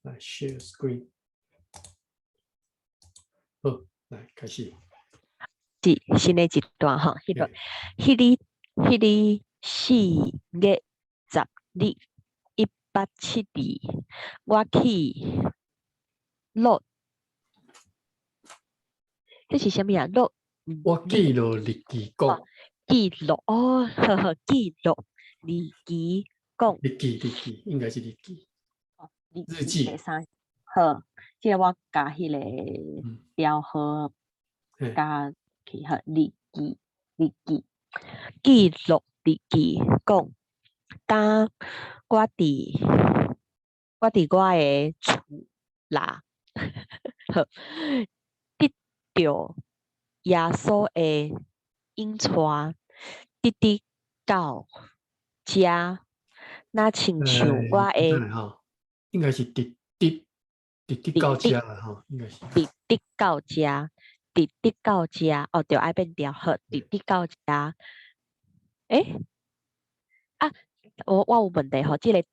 来 share screen。好，来开始。新的一段哈，迄个4月10日187我去录，这是什么啊？录我记录日记讲，记录哦，呵，记录日记讲，日记应该是日记，日记。第三，好，即个我加迄个标号，加去好日记记录日记讲，当我伫我的厝啦，好，得到耶稣的引带，直到遮，那亲像我的，应该是直到遮啦吼，应该是直到遮，直到遮，哦，对，爱变调好，直到遮，诶，啊，我有问题吼，即个直，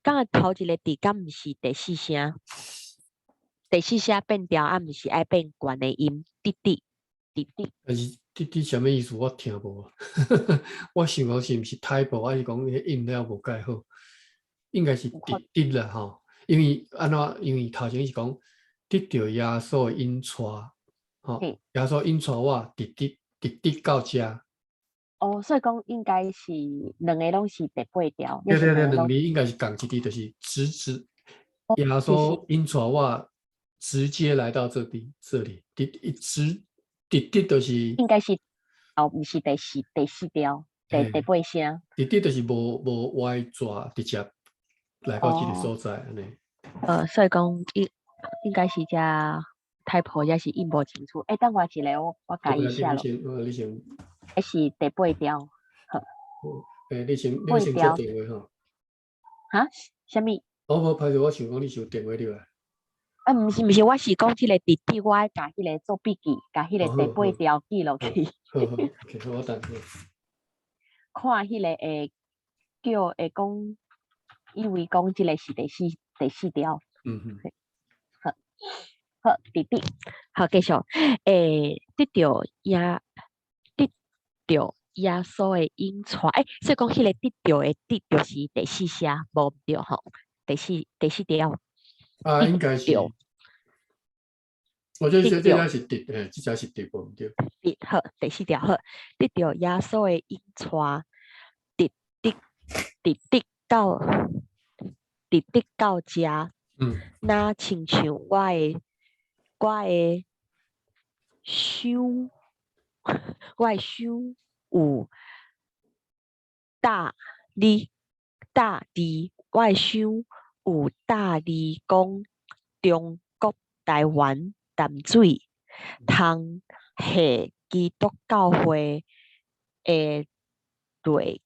刚刚头一个直，敢毋是第四声？第四声变调，啊，毋是爱变悬的音，直。但是直什么意思？我听无啊。我想讲是毋是typo，还是讲迄音了无介好？应该是直啦吼，因为安怎？因为头前是讲得到耶稣的引带，吼，耶稣引带我直到遮。哦，所以讲应该是两个拢是第八条。对，两字应该是共一字，就是直。耶稣引带我直接来到这里，直就是应该是毋是第四条，第八声。直就是无歪抓，直接来到这个所在安尼。所以讲应该是遮typo，也是印无清楚。等我一下，我改一下咯。你先。还是第八条。好。你先接电话吼。哈？什么？无歹势，我想讲你是有电话了啊。毋是，我是讲即个直，我爱甲迄个做笔记，甲迄个第八条记落去。好，OK，我等。看迄个叫会讲，以为讲即个是第四条。好，直，好，继续。得到耶稣的引带，所以讲迄个得到的得就是第四声，无对吼，第四条。啊，应该是。我觉得这条是直，这条是直，无对。好，第四条好，得到耶稣的引带，直到遮。那亲像我的手有大力，我的手有大力讲中国台湾淡水通下基督教会的地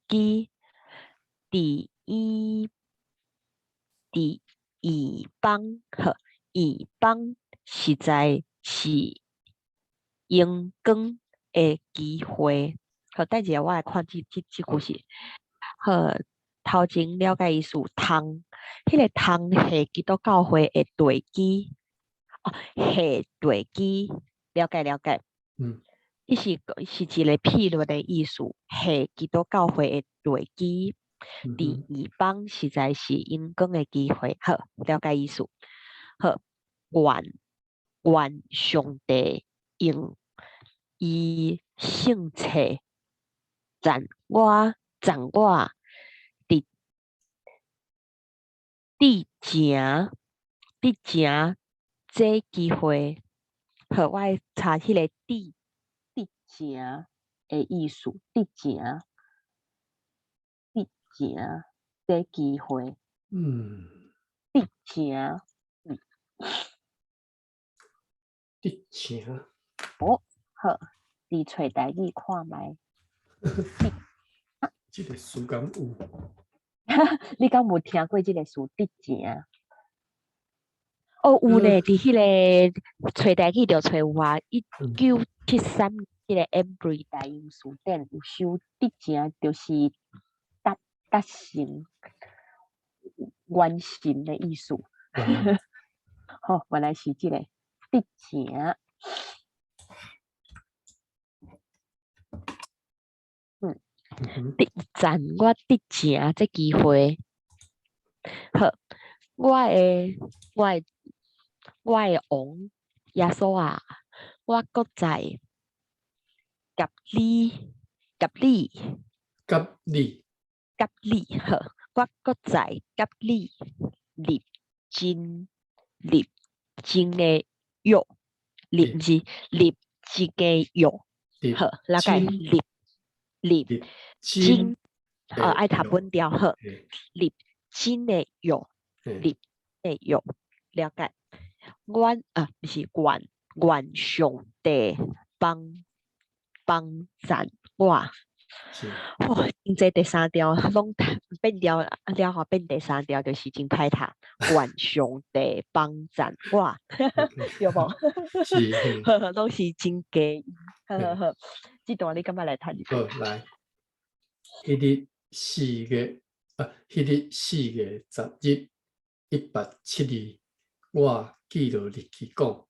基伫异邦，异邦实在是阳光的机会。好，等一下我来看这句是。好，头前了解意思，通，迄个通下基督教会的地基，下地基，了解。伊是一个譬喻的意思，下基督教会的地基，伫异邦实在是阳光的机会。好，了解意思。好，愿上帝用伊圣册赞我伫正这机会。好，我来查迄个伫正的意思，伫正这机会。伫正。伫正。哦，好，你找台语看觅。这个词敢有？你敢有听过这个词伫正？哦，有呢，伫迄个找台语就找我1973这个 every 大英词典有收得正就是达成完成的意思。好，我来是这个得正。赞我得正这机会。好，我的王耶稣啊，我搁在甲你好，我搁在甲你立真的约，立字立真的约，好，了解立真，爱读本调好，立真的约，立的约，了解。不是愿上帝帮赞我。哦，真济第三条拢变调了后变第三条，就是真歹读。愿上帝帮赞我，对无？是，拢是真假。好，这段你感觉来读一好，来，迄日4月10日187我记录日记讲，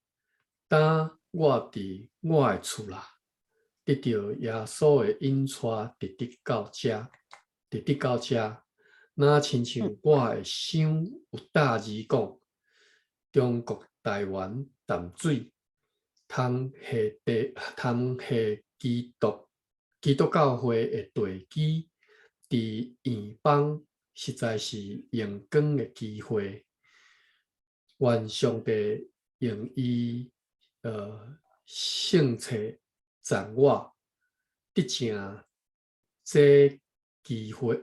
当我伫我的厝啦，得到耶稣的引带，直直到遮，那亲像我会想有大字讲，中国台湾淡水，通下基督教会的地基，伫远方实在是荣光的机会。愿上帝用伊圣册赞我，得正这机会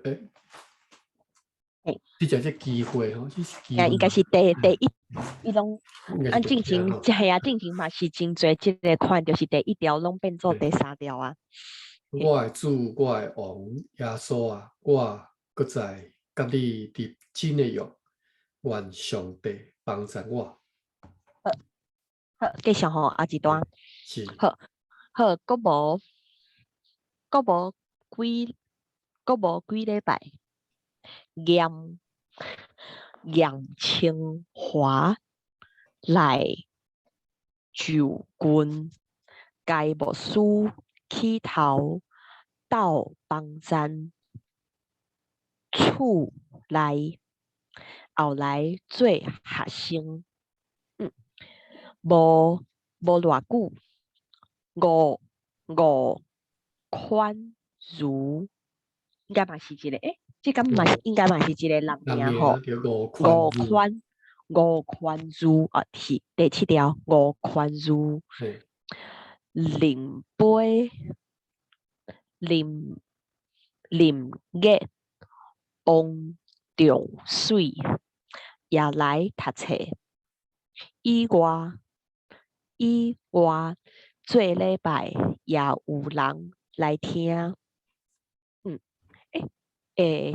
这机会吼，这是机会。应该是第一，伊拢按进前嘛是真侪，即个款就是第一条拢变做第三条啊。我的主，我的王耶稣啊，我搁在甲你立真的约，愿上帝帮助我。好，继续吼，下一段。是。好，搁无几礼拜，杨清华来就军该牧师起头到帮赞厝内，后来做学生。无偌久，吴宽如应该嘛是一个，这敢嘛应该嘛是一个人名吼。吴宽如啊，是第7条。吴宽如林业王重水也来读册。以外，做礼拜也有人来听。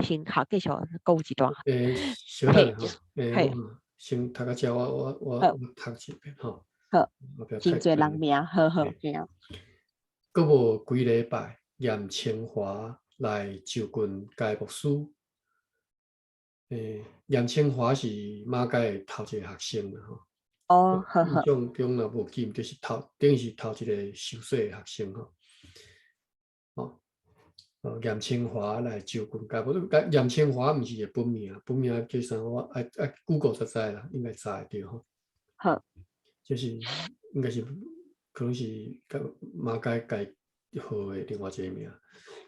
先好，继续搁有一段。小等吼，先读到遮，我读一遍吼。好，真侪人名，好，搁无几礼拜，严清华来就军该牧师。严清华是马街头一个学生啦吼。好。印象中若无记，就是等于是头一个受洗的学生吼。严清华来就军该牧师，严清华毋是伊本名叫啥？我爱 Google 才知啦，应该知会着吼。好，就是应该是可能是马街改号的另外一个名。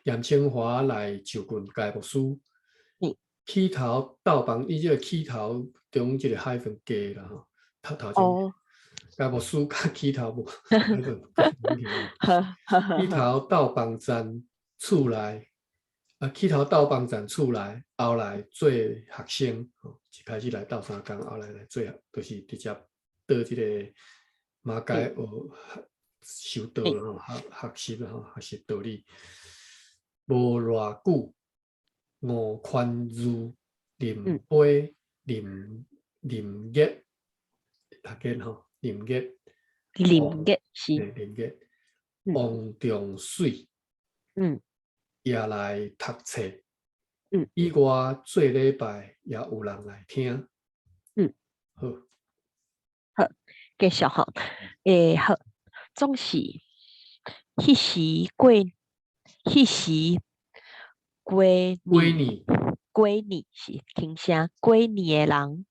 严清华来就军该牧师。起头斗帮，伊即个起头中即个海分加啦吼。头前，该牧师甲起头无海分起头斗帮站厝内，起头斗帮站厝内，后来做学生，一开始来斗3工，后来做，就是直接到即个马街学修道吼，学习吼，学习道理。无偌久。吴宽如林杯林业，读见吼，林业是林业。王重水也来读册，以外做礼拜也有人来听。好，好，繼續吼，好，總是迄時過年是聽聲，過年的人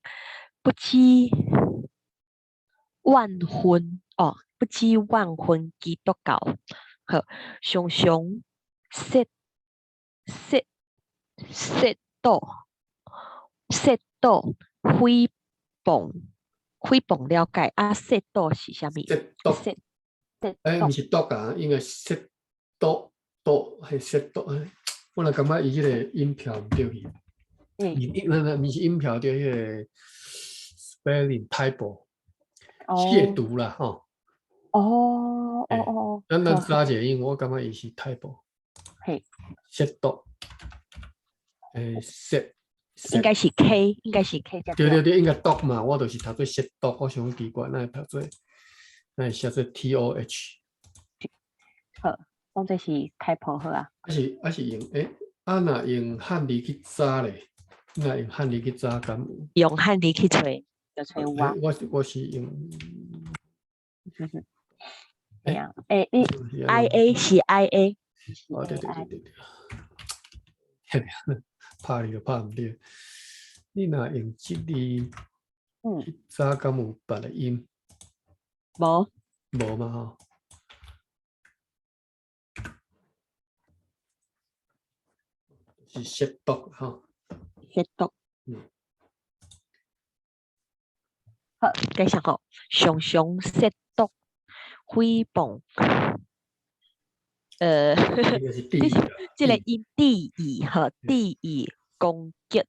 不知萬分不知萬分基督教，好，常常説到誹謗了解啊，説到是啥物？説毋是讀啊，應該説到係説到，我若感覺伊迄個音調毋對去，毋是音調對迄個 spelling typo 褻瀆啦，吼。咱查者，因為我感覺伊是 typo， 褻瀆，説。應該是 K， 應該是 K 對，應該讀嘛，我就是讀做褻瀆，我想奇怪，那讀做，那寫做 TOH。好，當這是 typo 好啊。是用若用漢字去查咧，若用漢字去查敢有？用漢字去找，就找有啊。我是用。哎呀，IA 是 IA。哦，對，拍你就拍唔對。你若用這字去查，敢有別個音？無嘛吼。是褻瀆吼。褻瀆。好，繼續吼，常常褻瀆誹謗。這個音地義和地義攻擊，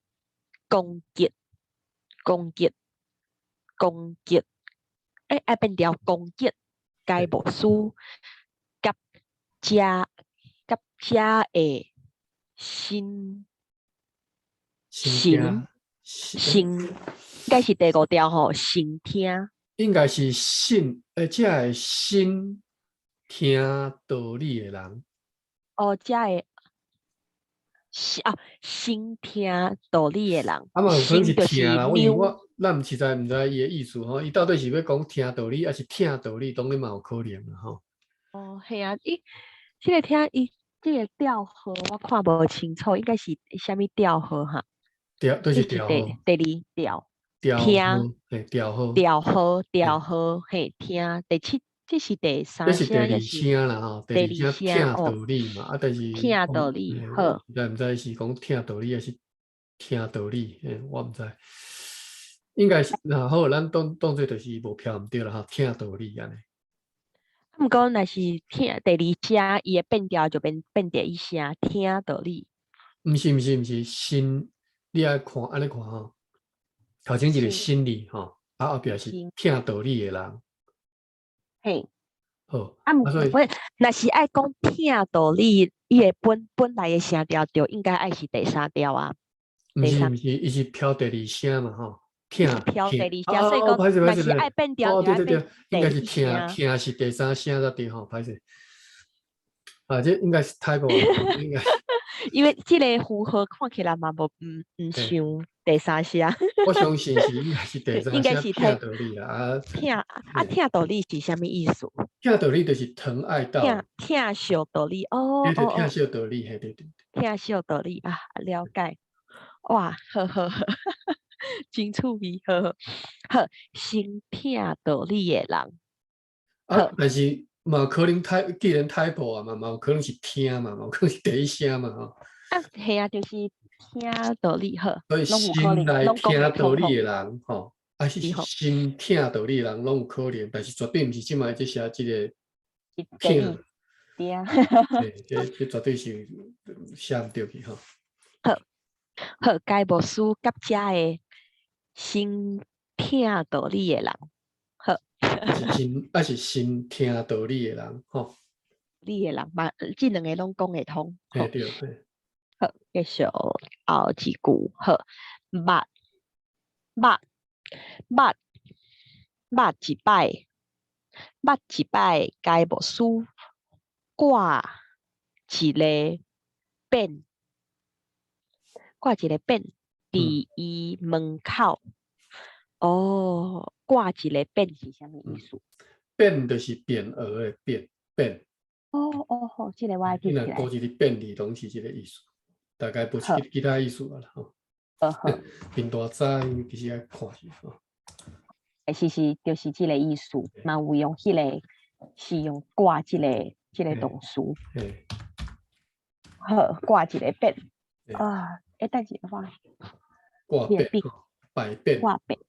愛變調攻擊，該無書甲遮的心，應該是第5調吼，心聽。應該是信，這個心聽道理的人。這個心聽道理的人。有可能是聽啦，因為咱毋實在毋知伊的意思吼，伊到底是要講聽道理，還是聽道理，當然嘛有可能啦吼。係啊，這個聽伊這個調號我看無清楚，應該是啥物調號哈？都是調號。第2調。調號，嘿，聽。第7，這是第3聲。這是第2聲啦吼，第2聲聽道理嘛，但是聽道理，好。毋知是講聽道理還是聽道理，我毋知。應該是好，咱當做就是無飄毋對啦吼，聽道理安尼。毋過若是聽第2聲，伊的變調就變第1聲，聽道理。毋是，心你愛看安尼看吼。頭前一個心理吼，後壁是聽道理的人。嘿，好。所以，若是愛講聽道理，伊個本來的聲調就應該愛是第3調啊。毋是，伊是飄第2聲嘛吼。聽飄第2聲，所以講若是愛變調，就愛變應該是聽是第3聲才對吼，歹勢。這應該是typo，應該。因為這個符號看起來嘛無唔像第3聲。我相信是應該是第3聲。應該是聽道理啦。聽道理是啥物意思？聽道理就是疼愛道。聽小道理對，聽小道理，嘿，對。聽小道理啊，了解。哇，好，真趣味，好，先聽道理的人。但是。嘛可能既然 typo 啊嘛有可能是聽嘛，有可能是第1聲嘛吼。係啊，就是聽道理好。所以心來聽道理的人吼，還是心聽道理的人，攏有可能，但是絕對毋是即擺即寫即個聽。對啊。這絕對是寫毋對去吼。好，該無書甲遮的心聽道理的人。好。是心聽道理的人吼。理的人嘛，這兩個攏講會通。對。好，繼續後一句。好，捌一擺，該無書挂一个匾，挂一个匾伫伊门口。哦，挂一个匾是啥物意思？匾就是匾额的匾。哦，好，这个我记起来。多一个匾字，拢是这个意思。大概不是其他意思啦吼。变大早其实要看下吼。是就是这个意思，嘛有用迄个是用挂这个动词。好，挂一个匾啊！等一下，挂匾，摆匾，挂匾，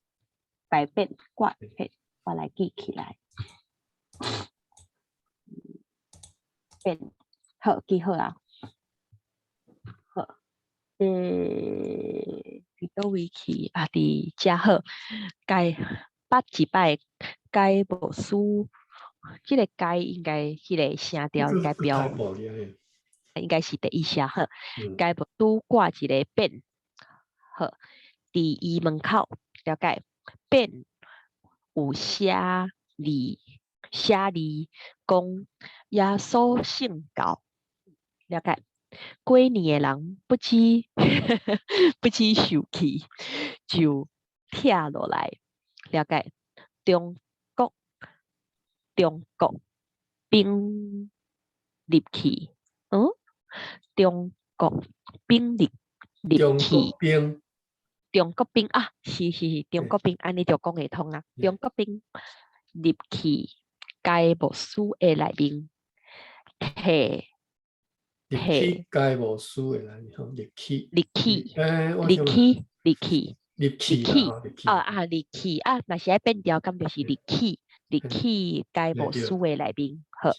摆匾，挂匾，我来记起来。匾，好，记好啊。好，伫倒位去啊？伫遮好，该捌一摆，该无输。这个该应该迄个声调应该标，应该是第一声好。该无输挂一个匾，好，伫伊门口了解。匾有写字讲耶稣圣教，了解。过年的人不知不知受气，就拆落来，了解。中国兵入去，中国兵入去，中国兵啊，是中国兵，安尼就讲会通啊。中国兵入去该无书的内面，该无书的内面吼，入去啊，若是爱变调，咁就是入去该无书的内面，好。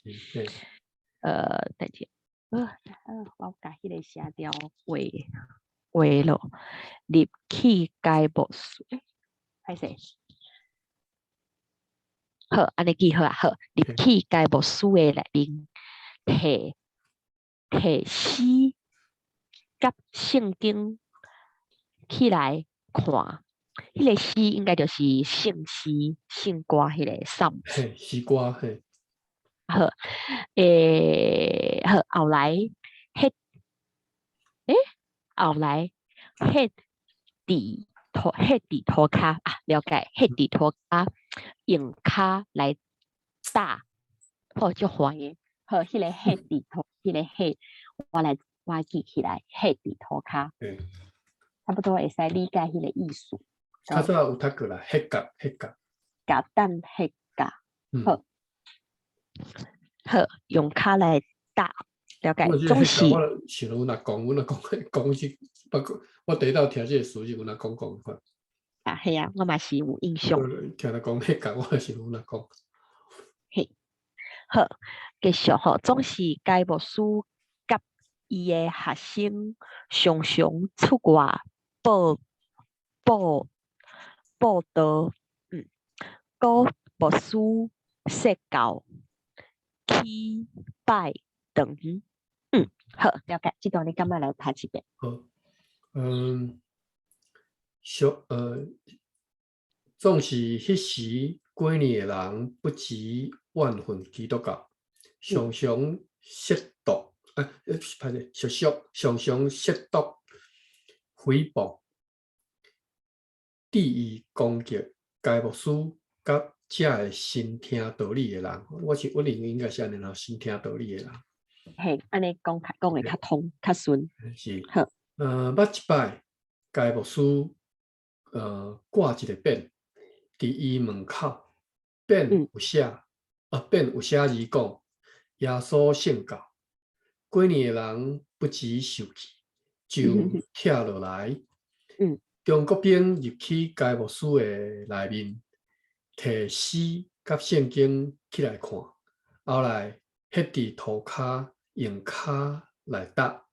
等下，我甲迄个写条话咯，入去该无书，歹势。好，安尼记好啊，好，入去该无书的内面，摕诗甲圣经起来看，迄个诗应该就是圣诗、圣歌迄个Psalms。诗歌嘿。好，好，后来后来迄伫涂骹啊，了解，迄伫涂骹用骹来打，好就欢嘅。好，迄个迄伫涂，迄个迄，我记起来，迄伫涂骹，差不多会使理解迄个意思。较早有读过啦，迄甲，甲等迄甲，好，用骹来打。了解，总是我想有若讲，我是，包括我第一道听这个词，有若讲法。啊，系啊，我嘛是有印象。听他讲迄个，我是有若讲。嘿，好，继续吼，总是该无书甲伊的学生常常出外报道，个无书说教去拜堂。好，了解。这段你感觉来读一遍？好，总是迄时过年的人不及万分基督教，常常亵渎诽谤、地域攻击该牧师甲遮个心听道理的人。我认为应该是安尼咯，心听道理的人。嘿，安尼讲会较通较顺。是。好。捌一摆，该牧师挂一个匾伫伊门口，匾有写字讲耶稣圣教。过年的人不知受气，就拆落来。中国兵入去该牧师的内面，摕诗甲圣经起来看，后来迄伫涂骹用骹来搭。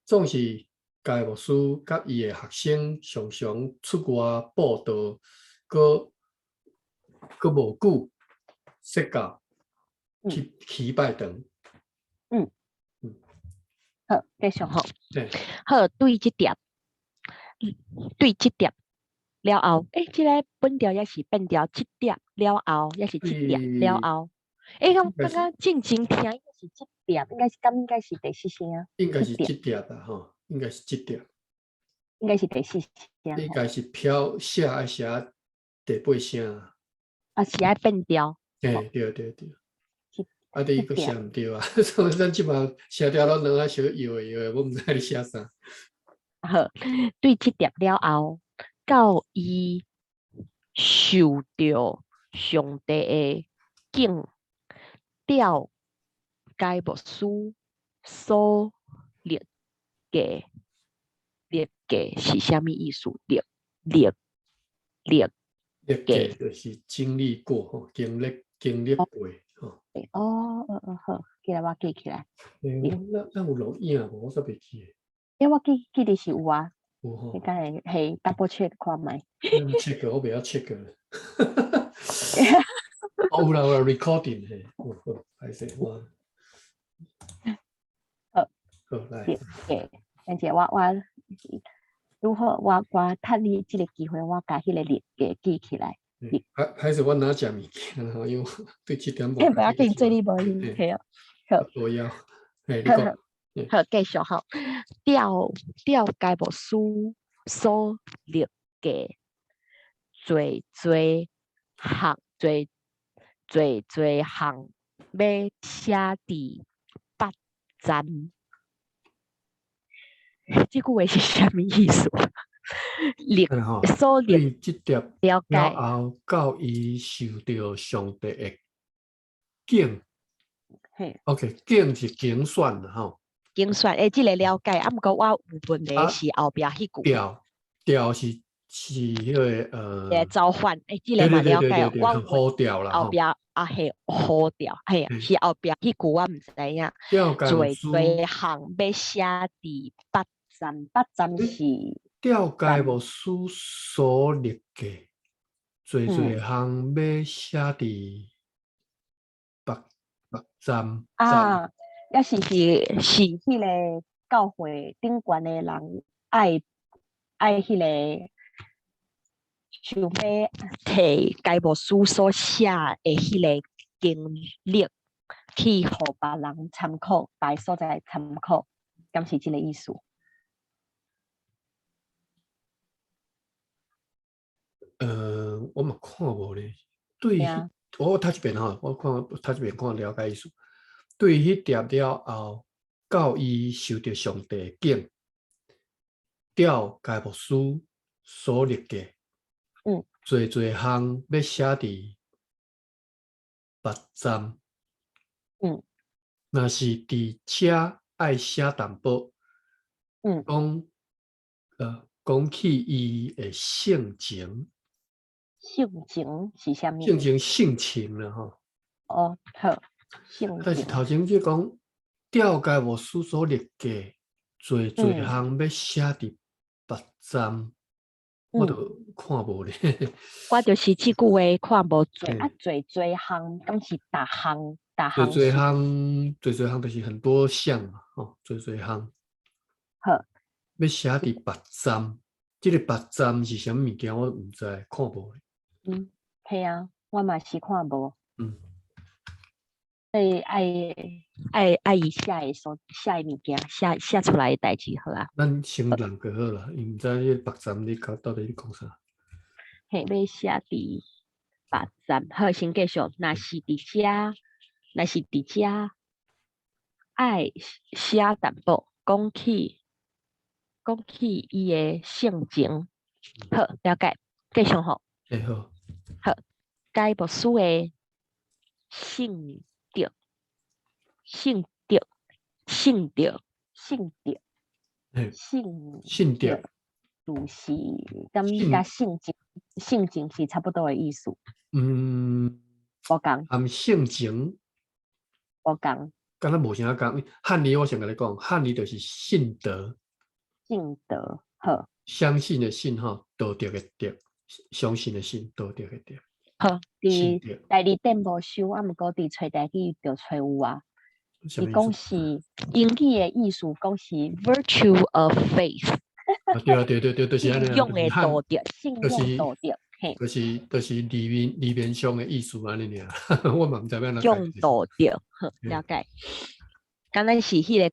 总是该牧师甲伊的学生常常出外报道，搁无久说教去拜堂。好，继续好。好，对这点了后，这个本调也是变调，这点了后也是这点了后。我刚刚静静听，也是碟，应该是第四声，应该是碟这碟啦吼，应该是这碟，应该是第四声。应该是飘写爱写第八声啊。啊，是爱变调。嘿，对对对。是啊，第一个写毋对啊，所以咱即马写掉了，两下小摇的摇的，我毋知你写啥。好，对这碟了后，到伊受到上帝的敬，了该牧师所立嘅是啥物意思？立历届就是经历过吼，经历过吼。好，记来我记起来。咱有录影无？我煞袂记诶。我记得是有啊，有吼。你刚才係 double check 看卖。check 我袂晓 check 了。有啦 recording 嘿，好，歹势我。好来。而且我如何我趁你这个机会，我把迄个日记记起来。歹势我哪食物件吼，因为对这点无。不要紧，做你无用，系啊。好，不要。嘿，你讲。好，继续吼。调该牧师所立嘅最项，要写伫8站。这句话是啥物意思？所立对这点了解了后，到伊受到上帝的敬。OK， 敬是竞选啦吼。竞选这个了解，毋过我有问题是后壁迄句。调是迄个召唤，这个嘛了解。我好调啦后壁系好调，系啊，是后壁迄句我毋知影。最项要写伫8站是。调解牧师所立嘅最项要写伫8站。也是迄个教会顶悬的人爱迄个想要摕该牧师所写的迄个经历去互别人参考，别所在参考，敢是这个意思？我嘛看无咧。对，我读一遍吼，我读一遍看了解意思。对迄碟了后，到伊受到上帝敬，调该牧师所立嘅，侪项要写伫8站。若是伫遮爱写淡薄，讲起伊的性情。性情是啥物？性情啦吼。好。性情。但是头前就讲调解牧师所立嘅，侪项要写伫8站，我就看无咧。我就是即句话看无侪项，敢是逐项？侪项就是很多项嘛，吼，侪项。好。要写伫8站，这个8站是啥物件？我毋知，看无咧。系啊，我嘛是看无。所以爱伊写的物件，写出来的代志好啊。咱先人就好啦，因毋知迄8站你到底你讲啥？要写伫8站，好，先继续。若是伫遮，爱写淡薄，讲起伊的性情。好，了解。继续吼。好，该牧师的性格，就是甲性情是差不多的意思。无共。含性情。无共。敢若无啥共。汉语我先甲你讲，汉语就是信德。好。相信的信吼，道德的德，相信的信，道德的德。好，伫第2点无收，毋过伫找代志就找有啊。伊讲是英语的意思，讲是 virtue of faith。对，就是安尼。信用的道德，信用道德，嘿。就是字面上的意思安尼尔。我嘛毋知影哪。用道德，好，了解。敢若是迄个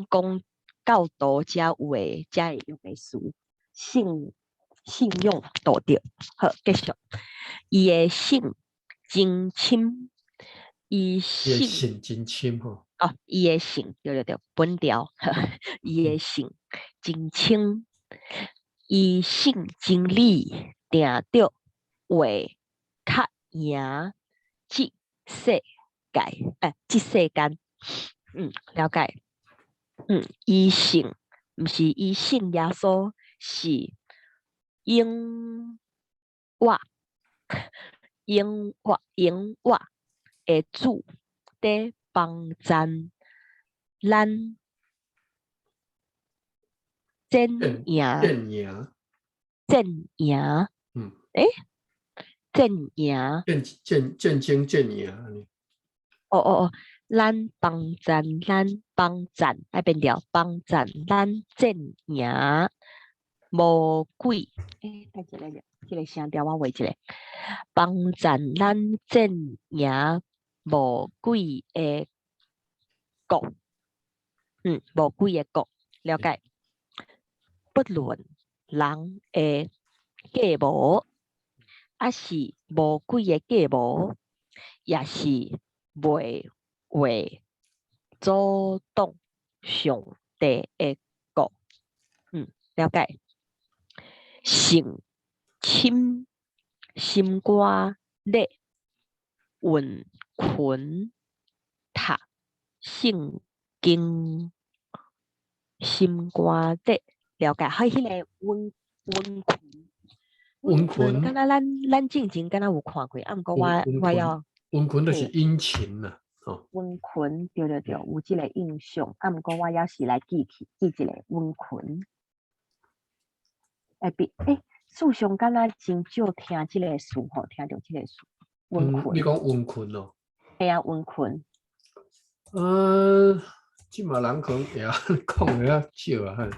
讲教导者有诶，才会用诶词，信用道德。好，继续。伊诶性真深，伊也性性真深吼。哦，伊诶性对，本调，伊诶性真深，伊性真理，定着话较赢即世界，即世间。了解。伊信毋是伊信耶稣，是永活诶主伫帮赞咱真赢嗯，真赢。见经见赢安尼。咱帮赞，爱变调帮赞咱真赢无鬼。等一下，这个声调我画一下。帮赞咱真赢无鬼的国，无鬼的国，了解。不论人的计谋，还是无鬼的计谋，也是袂为阻挡上帝的国。了解。性深心肝热，温困读圣经，心肝热。了解。还迄个温困，敢若咱之前敢若有看过，毋过我要温困就是殷勤啦，吼。温困，对，有即个印象，毋过我要是来记一个温困。事上敢若真少听即个词吼，听到即个词。温困。你讲温困咯？系啊，温困。即嘛人可能会讲的较少啊，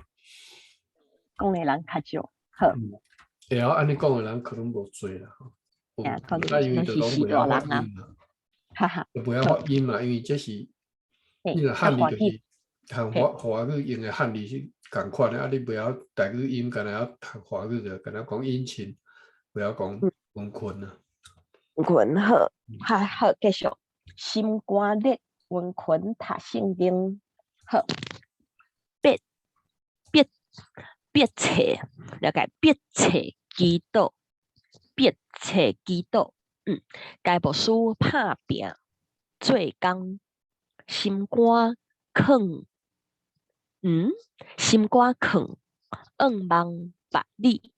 讲的人较少。好。会安尼讲的人可能无多啦，吼。可能因为就讲袂晓发音嘛，哈哈，袂晓发音嘛，因为这是你若汉语就是和华语用的汉语是共款的，你袂晓台语音，敢若晓学华语的，敢若讲殷勤，袂晓讲温困啊。温困好，继续。心肝热，温困读圣经。好。别册，了解。别册祈祷，该部书拍拼做工，心肝囥，心肝囥仰望百里。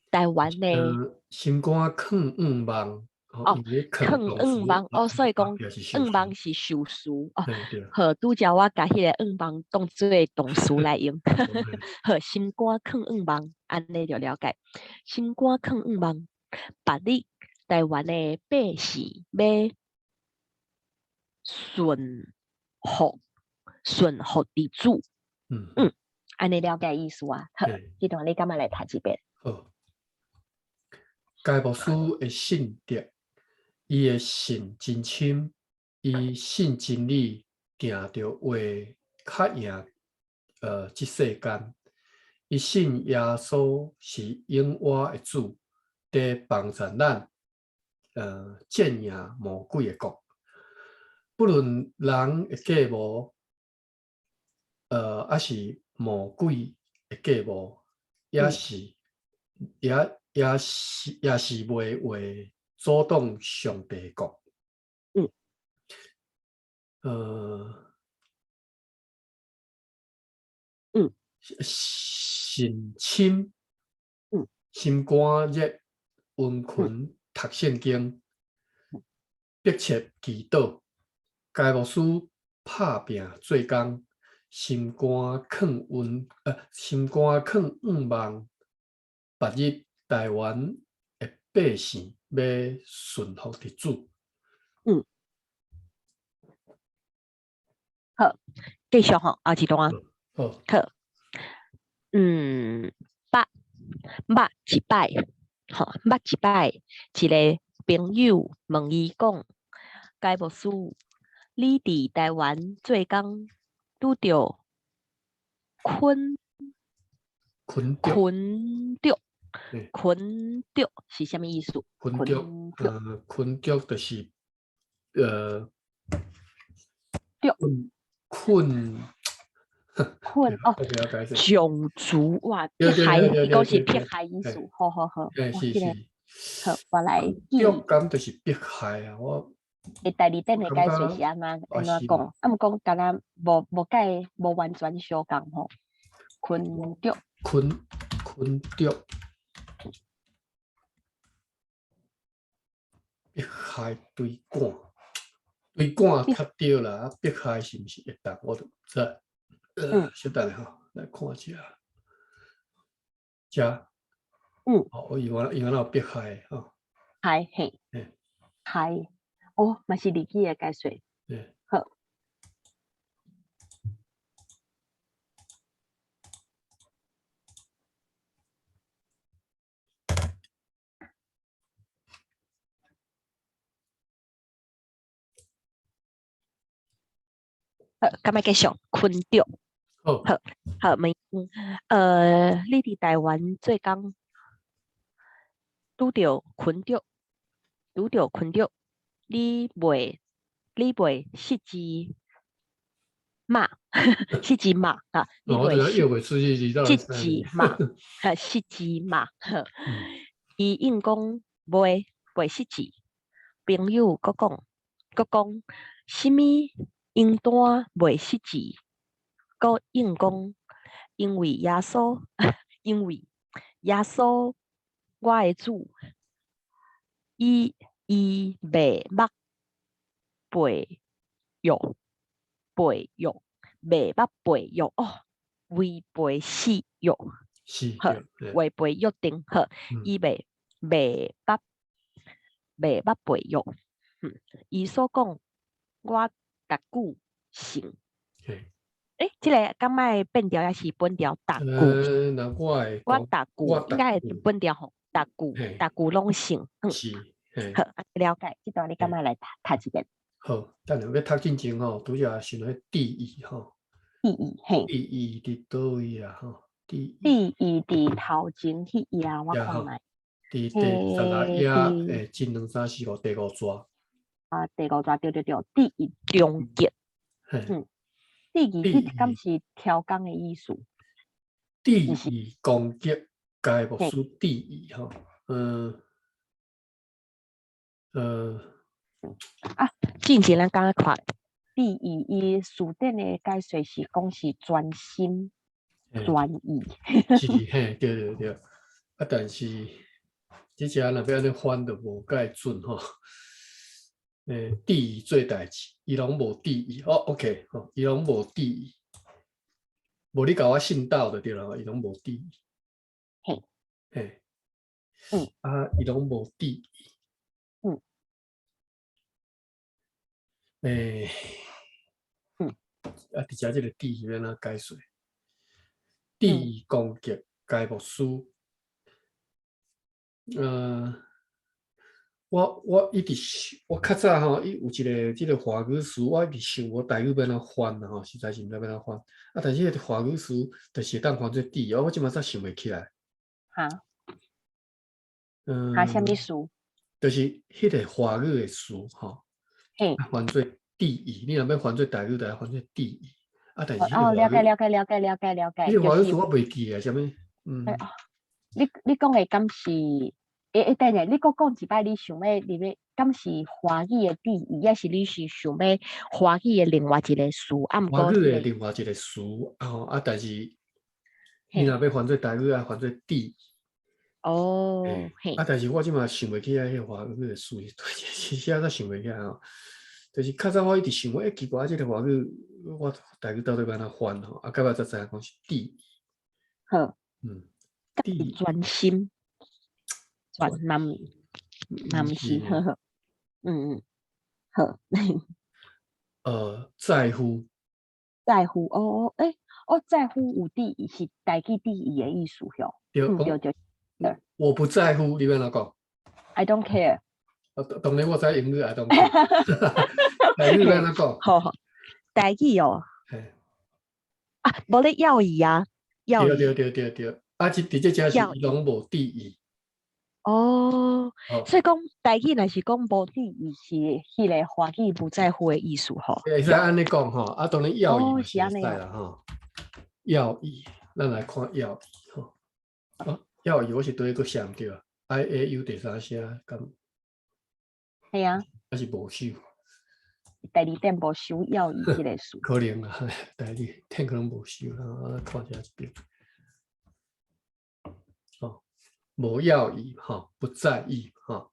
台湾的心肝囥仰望，囥仰望，所以讲仰望是受事好，拄则我甲迄个仰望当做动词来用。好，心肝囥仰望，安尼就了解。心肝囥仰望，百里台湾的百姓要顺服地主。安尼了解意思啊？好，这段你敢若来读一遍？好。该部书的信德，伊的信真深，伊信真理，定着话较赢即世间。伊信耶稣是永活的主，伫帮助咱战赢魔鬼的国。不论人的计谋，还是魔鬼的计谋，也是袂为阻挡上帝国。心深，心肝热，温困读圣经，迫切祈祷，该牧师拍拼做工，心肝囥仰望，白日台湾的百姓要顺服的主。好，继续吼，后一段。好。捌一摆，一个朋友问伊讲，该牧师，你伫台湾做工拄着困困着，困着嘿困着是啥物意思？困着，困着就是着困困哦，不要解释。种族哇，对对撇害，对伊讲是对对撇害意思对，。好好好，哎，哇，是这个是，好，我来记。着感就是迫害啊！我第二点的解说是安我是怎讲？啊，毋讲敢若无解无完全相共吼。困着困着，迫害对赶，对赶较对啦，迫害是毋是会当？我都毋知。稍等下吼，来看一下。遮，哦，伊原来有迫害吼。害嘿，害哦，嘛是日语的解说。好。咁咪繼續困着。好，好，咪你伫台灣做工拄着困着，你袂失之馬，失之馬啊！你我袂又袂出去，你到失底之馬，失之馬。伊應講袂失之，朋友佫講，什麼應單袂失之？佫應講，因為耶穌，我的主，伊袂捌背約，袂捌背約哦，違背誓約，違背約定好，伊袂捌背約。伊所講，我逐句信。這個敢麥變調也是本調逐句。我逐句應該係本調吼，逐句攏信。是，好，了解。這段你敢麥來讀一遍？好，等下要讀進前吼，拄則想到地義吼。地義嘿。地義佇倒位啊吼？地義佇頭前迄頁，我看覓。佇第16頁誒，前2、3、4、5第5紙。第5紙對。地義中結。地義迄敢是挑工的意思？地義攻擊，該無屬地義吼。之前咱剛剛看地義伊書典的解說是講是專心專意。是嘿，對。啊，但是這隻若要安尼翻就無介準吼。地義做代誌，伊攏無地義。OK 吼，伊攏無地義。無你甲我信道就對啦，伊攏無地義。嘿。伊攏無地義。佇遮即個地義要安怎解說？地義攻擊，該無屬。我一直我較早吼，伊有即個華語詞，我一直想我台語要安怎翻啦吼，實在是毋知要安怎翻。啊，但是迄個華語詞就是會當翻做地義，我即馬才想袂起來。啥物詞？就是迄個華語的詞吼，翻做地義。你若要翻做台語，就要翻做地義。啊，但是迄個華語，了解。迄個華語詞我袂記啊，啥物？你講的敢是？等下，你閣講一擺，你想要裡面敢是華語的地義，還是你是想要華語的另外一個詞？華語的另外一個詞啊，但是你若要翻做台語，要翻做地義。但是我即馬想袂起來迄個華語的詞，寫才想袂起來吼。就是較早我一直想講，奇怪，即個華語我台語到底要安怎翻吼？啊，到尾才知影講是地義。好，地義專心。男是，好。在乎，在乎有地義是台語地義的意思喲。對。我不在乎，你要安怎講 ？I don't care。當然我知英語 I don't care。台语咱怎讲？好，台语哦，嘿，啊，无咧要义啊，要对义，对对对对，啊，这只是要义。伊拢无第一，哦，哦，所以讲台语若是讲无第义是迄个华语不在乎的意思吼。会使安尼讲吼，啊，当然要义哦，嘛是会是安尼哦。使啦吼，要义，咱来看要义吼，哦，要义我是对个想对，I A U 第三声，咁系啊，还是无收，第二点无收要义迄个词。可能啊，代理天可能无收啦，看一下这边，哦，无要义哈，不在意哈。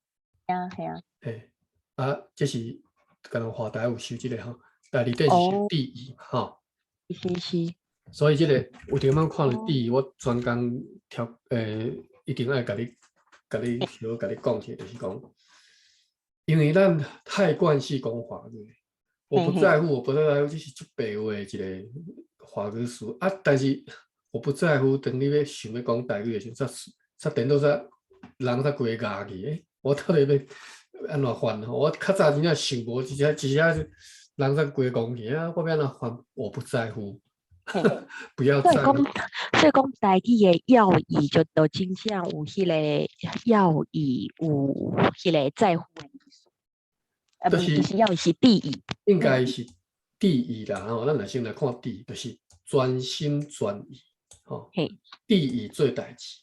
系啊。嘿，啊，这是可能华台有收这个哈，第二点是收哦，第一哈，是。所以这个有点仔看了哦，第一，我专工调一定要甲你小甲你讲起，就是讲，因为咱太惯习讲华语，我不在乎，我不在乎，这是足白话的一个华语词啊，但是我不在乎，等你要想要讲台语的时候，煞颠倒煞人煞规牙去，我到底要安怎翻？我较早真正想无，一下人煞规讲去啊，我要安怎翻？我不在乎，不要所以讲，在乎。所以讲台语的要义就真正有迄个要义，有迄个在乎的意思。不就是是要义是第一。应该是第一啦，吼，咱来先来看第一，就是专心专意，吼，嘿，第一做代志。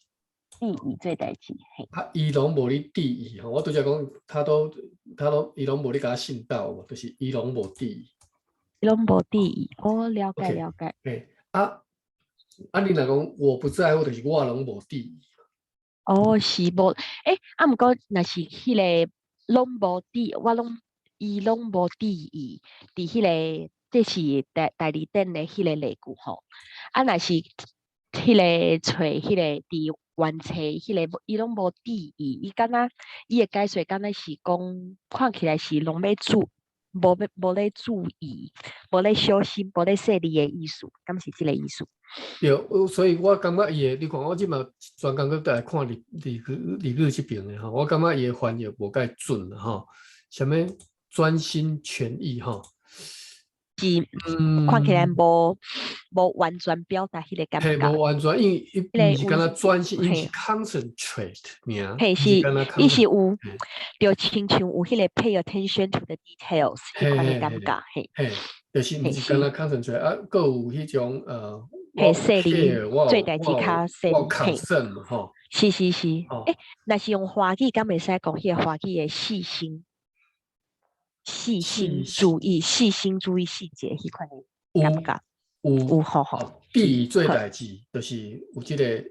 第一做代志。嘿，啊，伊拢无你第一，吼，我拄则讲，他都伊拢无你甲他信道无，就是伊拢无第一。拢无第一。哦，了解 OK，了解。诶，你若讲我不在乎，就是我拢无第一。哦，是无，啊，毋过若是迄个拢无第，伊拢无第一，伫迄个这是第二点的迄个例句吼。啊，若是迄个找迄个伫原册迄个，伊拢无第一，伊敢若伊的解说敢若是讲，看起来是拢要无咧注意，无咧小心，无咧细腻的意思，敢是即个意思？对，所以我感觉伊的，你看我即马专工去来看例句这边的吼，我感觉伊的翻译无介准啦吼，什么专心全意吼，看起来无完全表达迄个感嘿，觉。无完全，因为伊毋是迄个有敢若专心，伊是嘿，concentrate 尔，嘿是，伊是敢若伊是 concentrate。有，就亲像有迄个 pay attention to the details 迄款的感觉。嘿，就是毋嘿是，是敢若 concentrate 啊，佫有迄种我嘿有细腻，care，做代志较细我有腻。嘿，concern 嘛吼，是。哦，若是用华语，敢袂使讲迄个华语的细心、细心注意细节迄款的感觉。有吼。第一做代志，就是有即个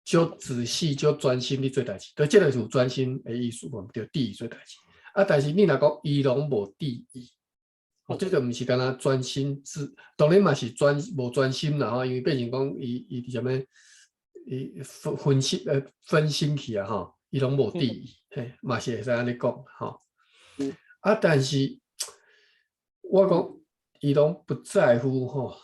足仔细、足专心的做代志，对，即个是有专心的意思，我们叫第一做代志。啊，但是你若讲伊拢无第一，这个毋是敢若专心当然嘛是无专心啦吼，因为变成讲伊什么，伊分心去啊吼，伊拢无第一，嘿，嘛是会使安尼讲吼。啊，但是我讲伊拢不在乎吼，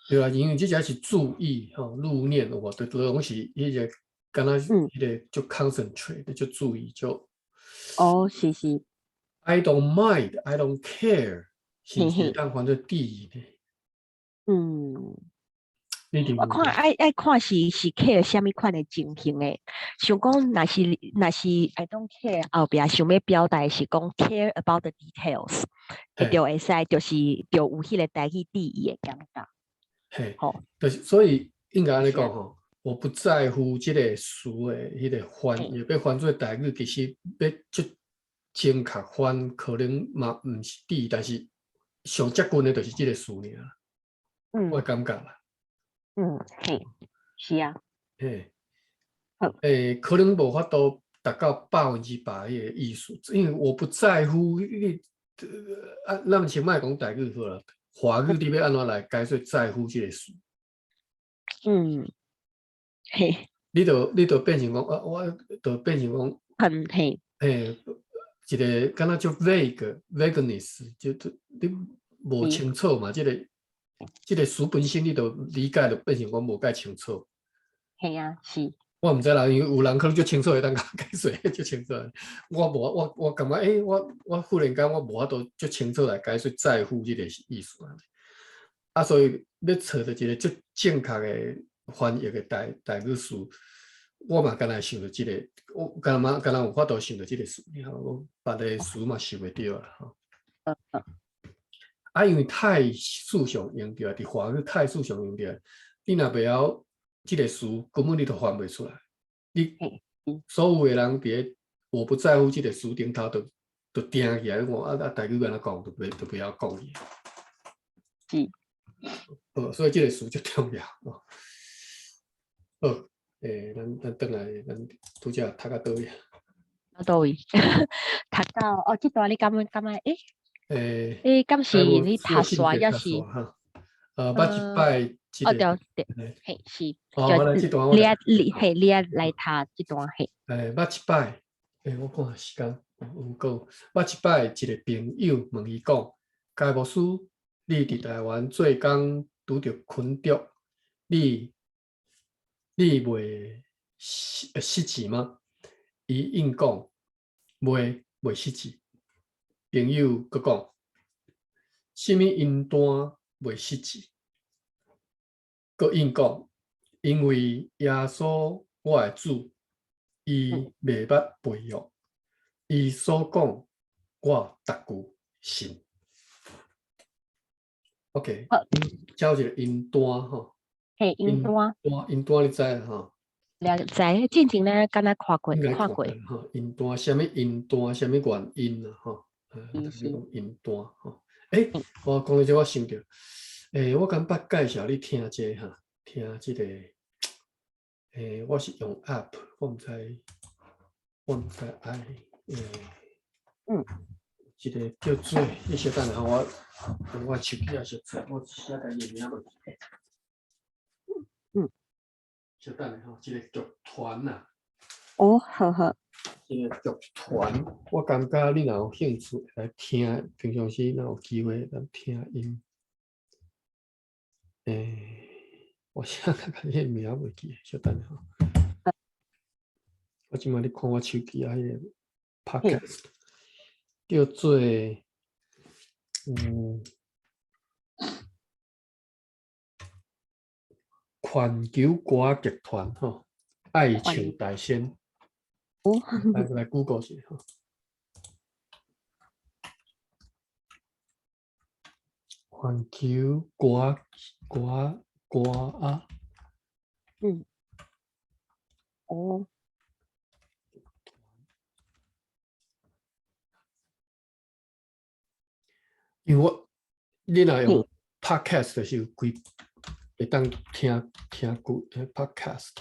对啊，因为这才是注意吼，入念我的东西，迄个敢若迄个就 concentrate 就注意就。哦，是。I don't mind, I don't care， 是不是当翻做第一呢？我看爱看是 care 什么款的情形诶，想讲若是 I don't care 后壁想要表达是讲 care about the details，就会使就是就有迄个台语第一的感觉。嘿，就是所以应该安尼讲吼，我不在乎即个词的迄个翻，也要翻做台语，其实要就正确翻，可能嘛毋是第一，但是上接近的就是即个词尔，我感觉啦。嘿，是啊。可能无法度达到100%迄个意思，因为我不在乎你，咱先莫讲台语好了，华语你要安怎来解说在乎即个词？嘿，你就变成讲我就变成讲，一个敢若叫 vagueness， 就你无清楚嘛，即个词本身你就理解就变成讲无介清楚。嘿啊，是。我唔知啦，因为有人可能就清楚会当甲解说就清楚。我无我感觉我忽然间我无法度就清楚来解说在乎这个意思啊，所以要找到一个最正确的翻译的代语词，我嘛敢若想到这个，我敢若有法度想到这个词，我别的词嘛想袂到啦吼。啊，因为太数常用着，伫华语太数常用着，你若袂晓即个词，根本你都翻袂出来。你所有的人伫我不在乎即个词顶头，都定起来，我台语安怎讲，都不晓讲伊。所以即个词就重要哦。好，咱转来，咱拄则读到倒位？倒位？读到哦，即段你感觉你敢是你读煞抑是？哈？捌一摆即个。对，嘿是。来这段我你来读这段嘿。捌一摆，我看时间有够。捌一摆，一个朋友问伊讲：贾牧师，你伫台湾做工拄着困毒，你袂失志吗？伊应讲：袂失志。朋友佫讲：什么因单袂失志？佫应讲：因为耶稣我的主，伊袂捌背约，伊所讲我逐句信。OK， 交一个因单吼。嘿，因单你知啦吼？知，之前咧敢若看过吼。因单，什么因单，什么原因啊？吼，因单吼。我讲到这，我想到，我敢捌介绍你听这哈，听这个，我是用 App， 我唔知爱，一个叫做，你稍等下，我手机也是出，我写个页面落去。稍等下吼，一个剧团呐。好。一个剧团，我感觉你若有兴趣来听，平常时若有机会来听因。我写个迄个名袂记，稍等下。我即摆咧看我手机啊，迄个 podcast 叫做环球歌剧团吼，爱唱大仙。来 Google 一下吼。环球歌啊。因为你若用 podcast 就是有会当听podcast。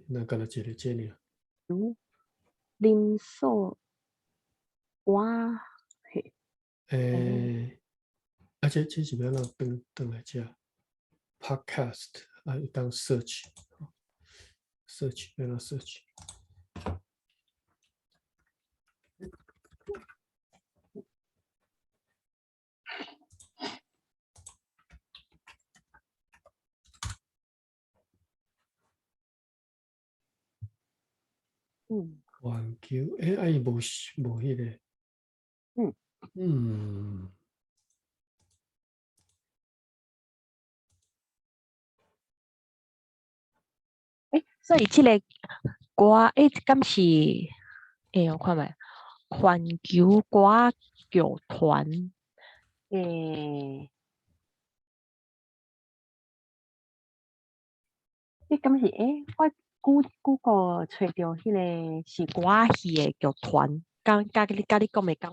那敢若一个这尔。林素哇嘿。这是要让登来这 podcast 啊，当 search 要让 search。环球伊无迄个。所以这个歌，敢是我看觅环球歌剧团，敢是我Google 找到迄个是歌戏的剧团，甲你讲的敢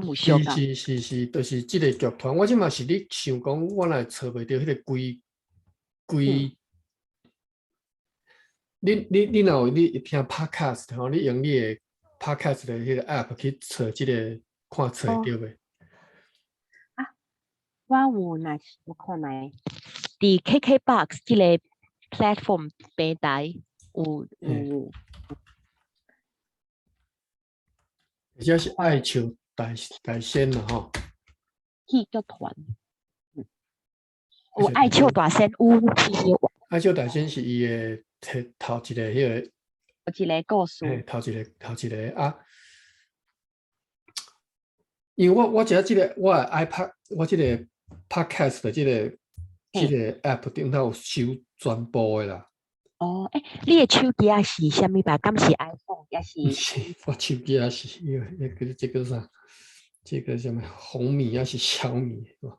有相共？是，就是这个剧团。我即嘛是咧想讲，我若找袂到迄个规。你若有你听 podcast 吼，你用你的 podcast 的迄个 app 去找即个，看找到袂？我有我看觅，伫 KKBOX 即个 platform 平台有。或者是爱笑大仙啦吼。戏叫团。有爱笑大仙，有戏。爱笑大仙是伊的头一个迄个。有一个故事。嘿，头一个啊。因为我只即个我 iPad 我即个 podcast 的即个 app 顶头有收全部的啦。哦，你的手机啊是啥物吧？敢是 iPhone 也是？不是，我手机也是这个啥？这个什么红米还是小米是吧？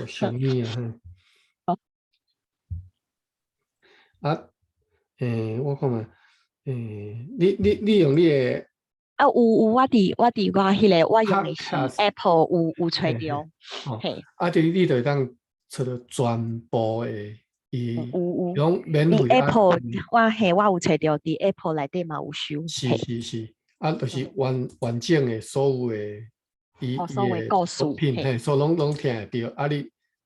小米啊，啊，我看嘛，你用你的有我伫我迄个我用的是 Podcast Apple 有揣着，嘿，你就当找到全部的有用免费 Apple 我有揣着伫 Apple 内底嘛有收，是，就是完整的所有的所有的故事，作品，嘿，所拢听会到。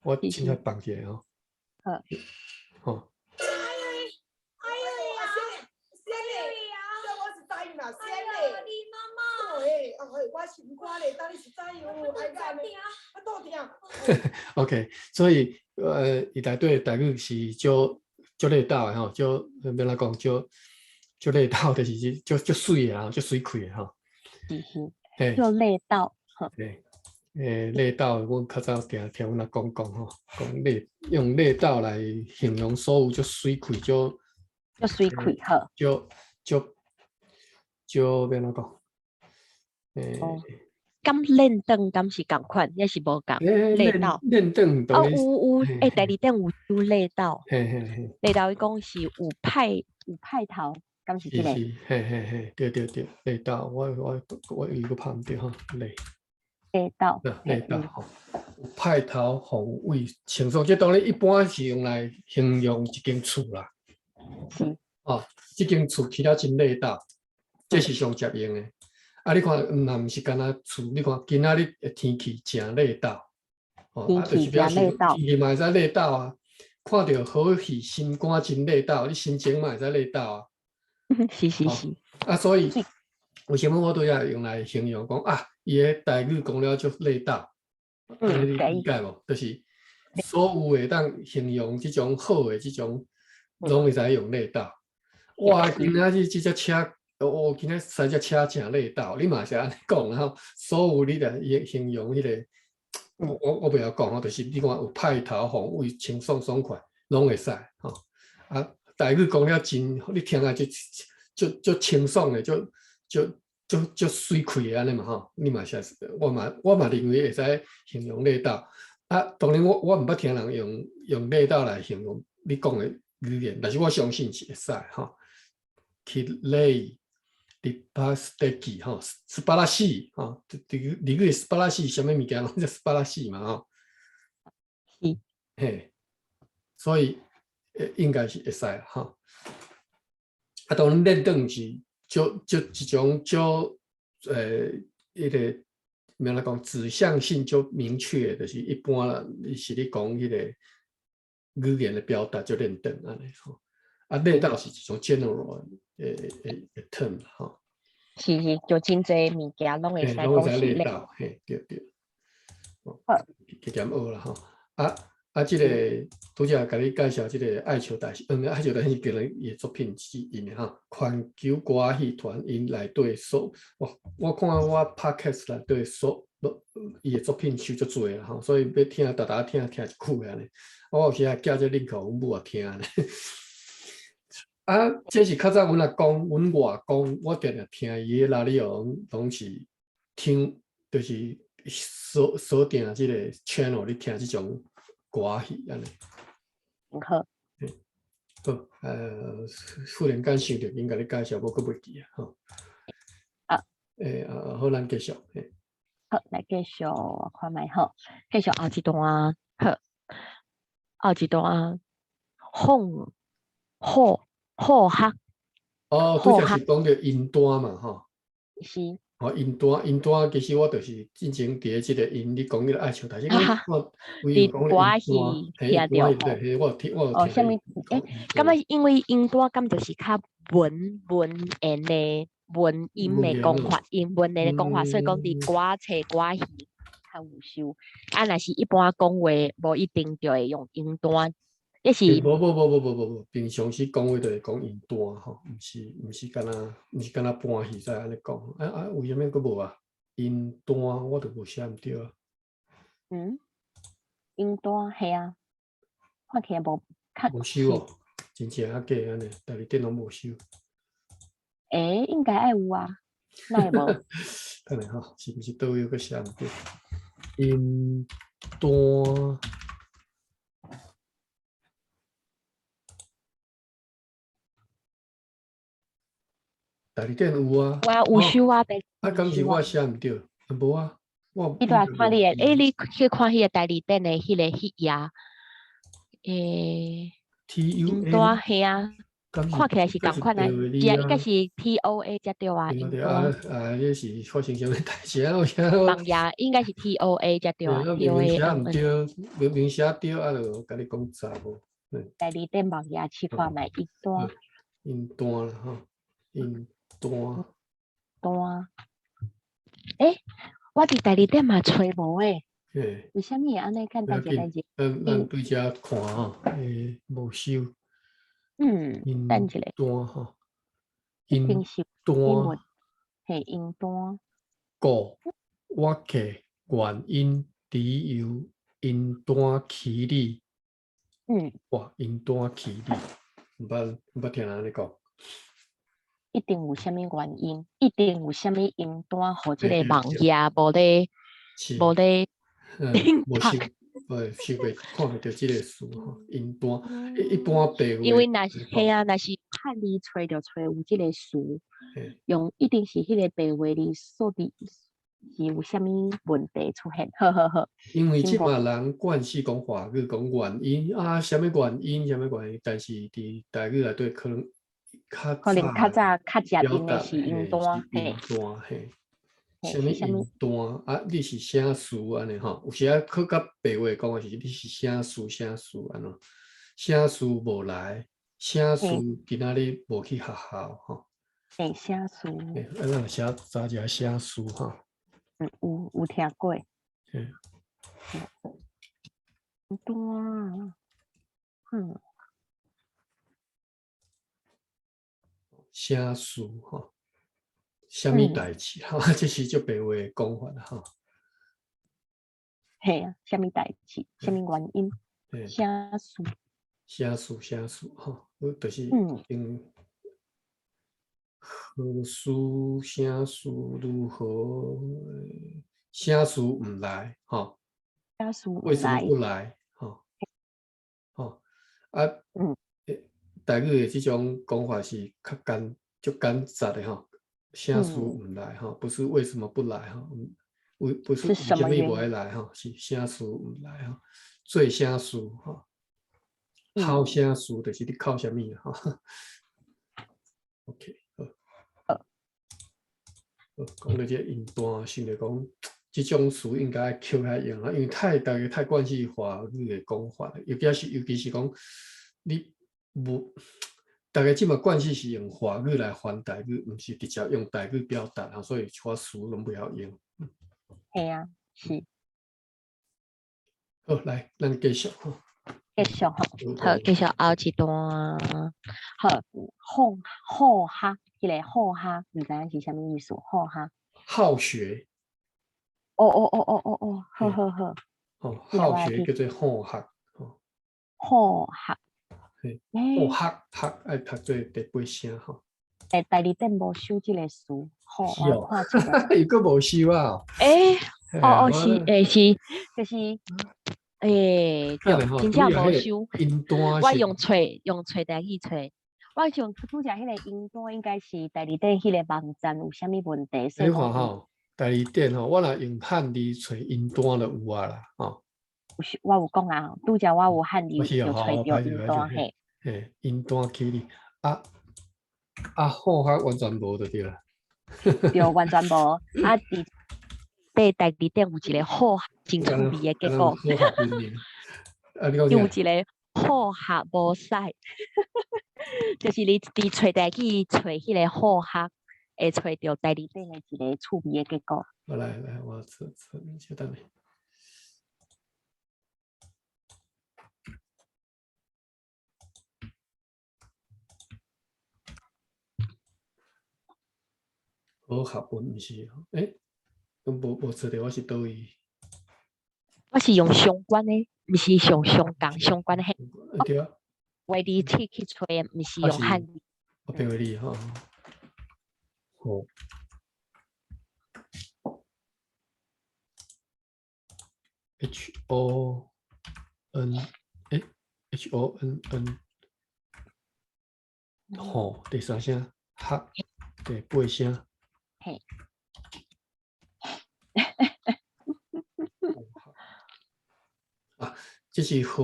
我凊彩放一下吼。好。OK， 所以伊内底台语是足地道的吼，免来讲足地道，就是足水的吼，足水气的吼。是，足地道。对，地道，阮较早听阮阿公讲吼，用地道来形容所有足水气足水气好。足免来讲。敢练灯敢是共款，也是无共。练道。练灯当然。有第二点有练道。练道伊讲是有派头，敢是即个？嘿，对，练道，我有个拍唔对吼，练道吼，有派头宏伟清爽，这当然一般是用来形容一间厝啦。是。这间厝起了真练道，这是上接用的。你看，毋是干那厝，你看今仔日的天气真热道，就是表示天气嘛会使热道啊。看到好戏、心肝真热道，你心情嘛会使热道啊。是。所以为什么我都要用来形容讲伊的台语讲了就热道，你理解无？就是所有的当形容这种好的这种，拢会使用热道。哇，今仔日这只车。今仔3只车真热道，你嘛是安尼讲，然后所有你来形容迄个，我不要讲吼，就是你看有派头、宏伟、清爽、爽快，拢会使吼。台语讲了真，你听下就清爽的，就水气的安尼嘛吼。你嘛是，我嘛认为会使形容热道。当然我毋捌听人用热道来形容你讲的语言，但是我相信是会使吼。Kiley。Dipasteki 吼，斯巴拉西吼，你个斯巴拉西什么物件拢叫斯巴拉西嘛吼。嘿，所以应该是会使吼。当然练灯是就一种迄个免来讲指向性就明确，就是一般啦，是你讲迄个语言的表达就练灯安尼吼。练道是一种 general term 吼。是，就真侪物件拢会使讲是练道，嘿，对。加减学啦吼。即个拄则甲你介绍即个爱笑大仙，爱笑大仙是别人伊作品之一呢吼。环球歌戏团因内底我看我 podcast 内底伊的作品收足侪啦吼，所以要听大听一句安尼。我有时寄这link互阮母听呢。这是较早阮阿公、阮外公，我定定听伊的拉里奥拢是听，就是锁定即个 channel 你听即种歌戏安尼。好。好，忽然间想到应甲你介绍，我阁袂记吼。好，咱继续。好，来继续，我看卖好，继续后一段好，后一段好学。拄则是讲到音段嘛吼。是。音段其实我就是之前伫即个音，你讲迄个爱笑大仙，我伫歌戏听到。对，我有听。啥物？敢若因为音段，敢就是较文言的文音的讲法，英文的讲法，所以讲伫歌册歌戏较有收。啊，若是一般讲话，无一定就会用音单。这是无，平常时讲话就会讲音单吼，毋是敢若搬戏在安尼讲。为虾米佫无啊？音单我都无写毋对啊。音单系啊，看起来无收哦，真正假安尼，台里电拢无收。应该爱有啊，哪会无？等下吼，是毋是倒有个写毋对？音单。台里电有啊，我有收啊，敢是我写毋对？无啊，你都来看你诶，你去看迄个台里电的迄个页，音单系啊，看起来是共款啊，只应该是 TOA 才对啊，音单。这是发生啥物代志啊？网页应该是 TOA 才对啊，TOA 写毋对，明明写对啊，就甲你讲查无。台里电网页去看卖音单。音单啦吼，音单。我伫台里电嘛找无诶。为虾米安尼简单一个代志？咱对遮看吼，无收。等一下。单吼，音单。系音单。故我客原因只有音单起理。哇，音单起理，毋捌听人安尼讲。一定有啥物原因，一定有啥物音单，互即个网页无咧无收，收袂看袂到即个词吼，音单一般白话。因为若是系啊，若是汉字找着找有即个词，用一定是迄个白话字数字是有啥物问题出现？呵。因为即嘛人惯势讲华语讲原因啊，啥物原因，但是伫台语内底可能较早较音的是音单，嘿。啥物音单啊？你是写词安尼吼？有时啊，去甲白话讲的是你是写词安怎？写词无来，写词今仔日无去学校吼。写词。咱写早只写词吼。有听过。音单。写词吼。啥物代志？这是足白话的讲法啦，系啊，啥物代志？啥物原因？写词吼，就是何事写词如何？写词毋来吼？为什么不来？台语的这种讲法是较简杂的吼。写词毋来哈，不是为什么不来哈？不是为什么不爱来哈？是写词毋来哈，做写词哈，考写词就是你考啥物哈 ？OK， 好，讲到这音单，想着讲这种词应该扣遐用啊，因为大家太惯习华语的讲法了，尤其是讲你无。大家即马惯势是用华语来翻台语，毋是直接用台语表达，所以我词拢不晓用。系啊，是。好，来，咱继续吼。继续吼，好，继续后一段。好哈，迄个好哈，毋知影是啥物意思？好哈。好学。哦，好。好学叫做好学。好学。学爱读做第八声吼。台里电无收即个词，好我看一下。伊佫无收啊？是，就是对，真正无收。音单我用找台语找，我想拄则迄个音单应该是台里电迄个网站有啥物问题？你看吼，台里电吼，我若用汉字找音单就有啊啦，吼。我有讲啊，拄则我有汉字就找着音单嘿。音单起哩好学完全无就对啦。对，完全无伫台里电有一个好真趣味的结果。有一个好学无使，就是你伫找台语找迄个好学，会找到第二遍的一个趣味的结果。好，来，我测，稍等下。好合文不是？诶，无测到我是倒位？我是用相关的，不是相共相关的。对啊。外地去找的，不是用汉字。我变为你哈。好。HONN。吼，第三声哈，第八声。嘿。啊，这是好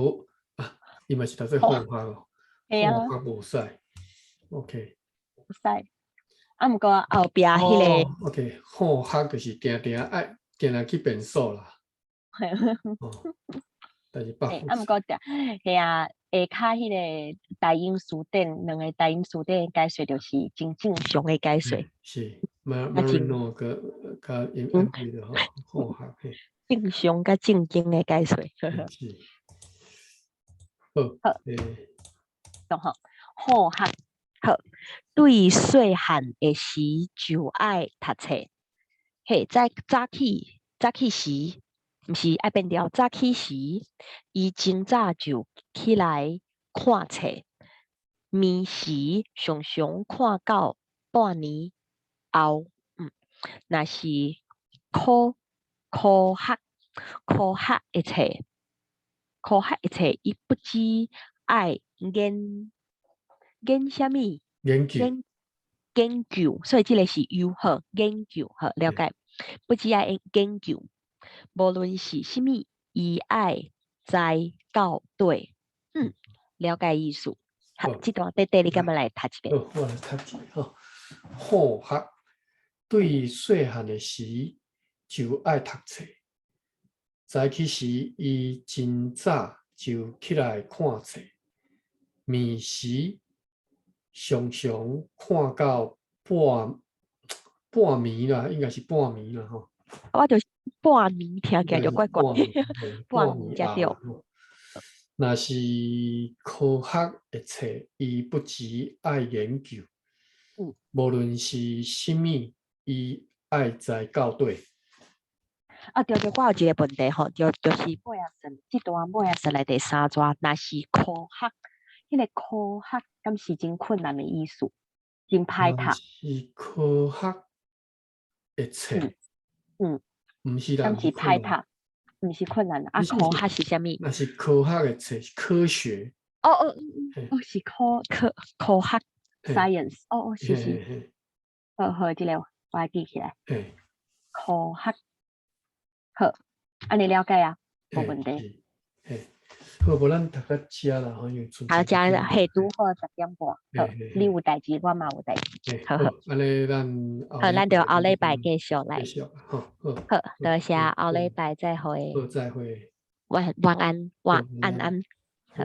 啊，伊嘛是读做好学哦。好学无使。OK。无使。啊，毋过后壁迄个。OK， 好学就是定定爱去变数啦。但是啊，毋过嘿啊，下骹迄个大英词典，两个大英词典解说就是真正常的解说。是 Marino 甲英语的好学嘿。正常甲正经的解说。是。好。好学。好，对细汉的时就爱读册。嘿，在早起时，毋是爱变调。早起时，伊真早就起来看册，眠时常常看到半年后。若是考学的册，伊不知爱研什么研究，所以这个是有好研究好了解。不只爱研究，无论是什么，伊爱知到对。了解意思。好，这段短短你敢要来读一遍？好，我来读一遍吼。好学，对细汉的时就爱读册，早起时伊真早就起来看册，眠时常常看到半暝啦，应该是半暝啦吼。我就是半暝，听起来就怪怪。半暝才对。若是科学的册，伊不止爱研究，无论是什么，伊爱知到对。啊，对，我有一个问题吼，就是尾仔算，这段尾仔算来第三段，若是科学，迄个科学敢是真困难的意思，真歹读。是科学的册。毋是啦，敢是歹读，毋是困难。啊，科学是啥物？那是科学的册，是科学。是科学 science。是。好，这个我记起来。科学。好，安尼了解啊，无问题。好，无咱读到遮啦，好，遮下拄好10点半。好，你有代志，我嘛有代志。好，安尼咱就后礼拜继续来。好，多谢后礼拜再会。好，再会。晚安。好。